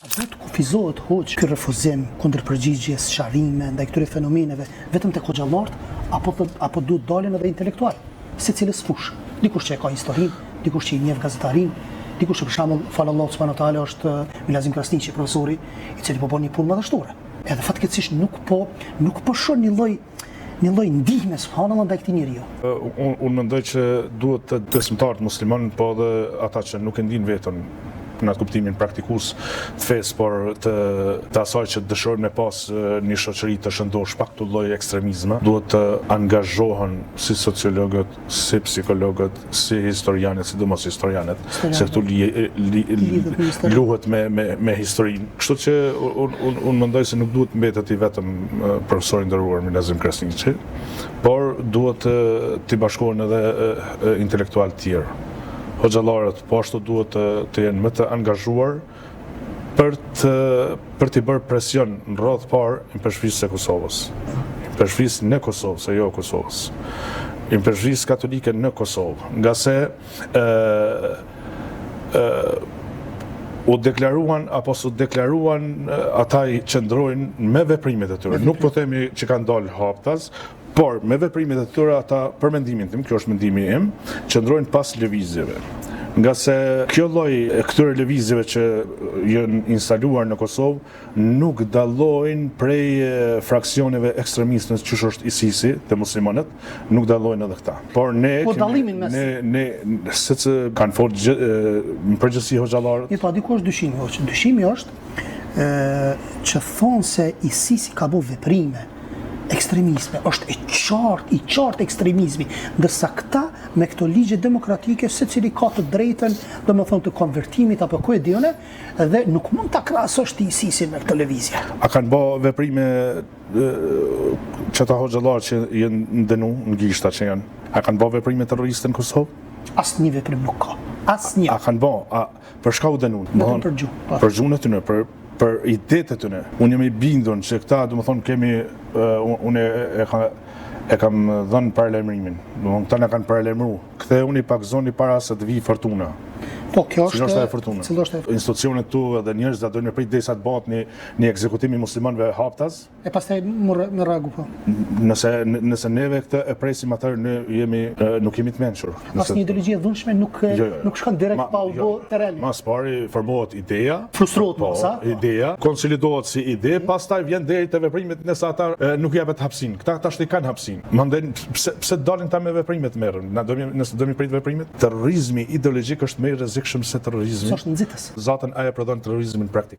Duhet kufizohet hoq ky refuzim kundër përgjigjes, sharrime ndaj këtyre fenomeneve vetëm tek hoxhallarët apo duhet dalin edhe intelektual, secilës fushë. Dikush që e ka historinë, dikush që i njeh gazetarinë, dikush që për shembull falallahu subhanahu wa taala është Milazim Krasniqi, profesori i cili po bën një punë madhështore. Edhe fatkeqësisht nuk po shoh një lloj ndihme subhanallahu ndaj këtij njeriu. Unë mendoj që duhet të besimtarët muslimanë, po edhe ata që nuk e ndin veten në atë kuptimin praktikues të fesë, por të asaj që dëshirojnë me pas një shoqëri të shëndosh pa këtë lloj ekstremizme, duhet të angazhohen si sociologët, si psikologët, si historianët, sidomos historianët, se këtu luhet me historinë. Kështu që unë mendoj se nuk duhet mbetet i vetëm profesori nderuar Milazim Krasniqi, por duhet të bashkohen edhe intelektual të tjerë. Hoxhallarët po ashtu duhet të jenë më të angazhuar për të bërë presion në radhë parë imperfshisë e Kosovës. Imperfshisë në Kosovë, se jo Kosovës. Imperfshisë katolike në Kosovë, nga se u deklaruan apo su deklaruan ata i qëndrojnë me veprimet e tyre. Nuk po themi që kanë dalë haptas, por me veprimet e tyre ata, për mendimin tim, kjo është mendimi im, qëndrojnë pas lëvizjeve. Nga se kjo lloj këtyre lëvizjeve që janë instaluar në Kosovë nuk dallojnë prej fraksioneve ekstremiste që është ISIS-i te muslimanët, nuk dallojnë edhe këta. Por ne se kanë folë në përgjithësi hoxhallarët. Pa diku është dyshimi, dyshimi është që thonë se ISIS-i ka bërë veprime ekstremisme, është i qartë ekstremizmi, ndërsa këta me këto ligje demokratike secili ka të drejtën, domethënë të konvertimit apo ku e dione, dhe nuk mund ta krahasosh ti ISIS-in me këtë lëvizje. A kanë bë veprime që ata hoxhallarë që janë ndenu në gishta që janë? A kanë bë veprime terroriste në Kosovë? Asnjë veprim nuk ka. Asnjë. A kanë bë? Për çka u dënuan? Për gjuhë. Për gjuhën e tyre, për idetë të tyre. Unë jam i bindur se këta, domethënë kemi unë e kam dhënë paralajmërimin. Domethënë këta na kanë paralajmëruar. Ktheuni pak zoni para se të vijë fortuna. Po kjo është fortuna. Është institucionet tu edhe njerëzit do të prit derisa të bëhet një ekzekutim i muslimanëve haptas. E pastaj më rragu po. Nëse neve këtë e presim, atëherë ne nuk jemi të mençur. Asnjë ideologji e dhunshme nuk shkon direkt pa u bë terreni. Mas pari formohet ideja, frustrohet mosa. Ideja konsolidohet si ide, pastaj vjen deri te veprimet nëse ata nuk japet hapësinë. Këta tash i kanë hapësinë. Mandej pse dalin ta me veprimet merren? Nëse do mi prit veprimet, terrorizmi ideologjik është më i rrezikshëm se terrorizmi. Është nxitës. Zatën ajo prodhon terrorizmin praktik.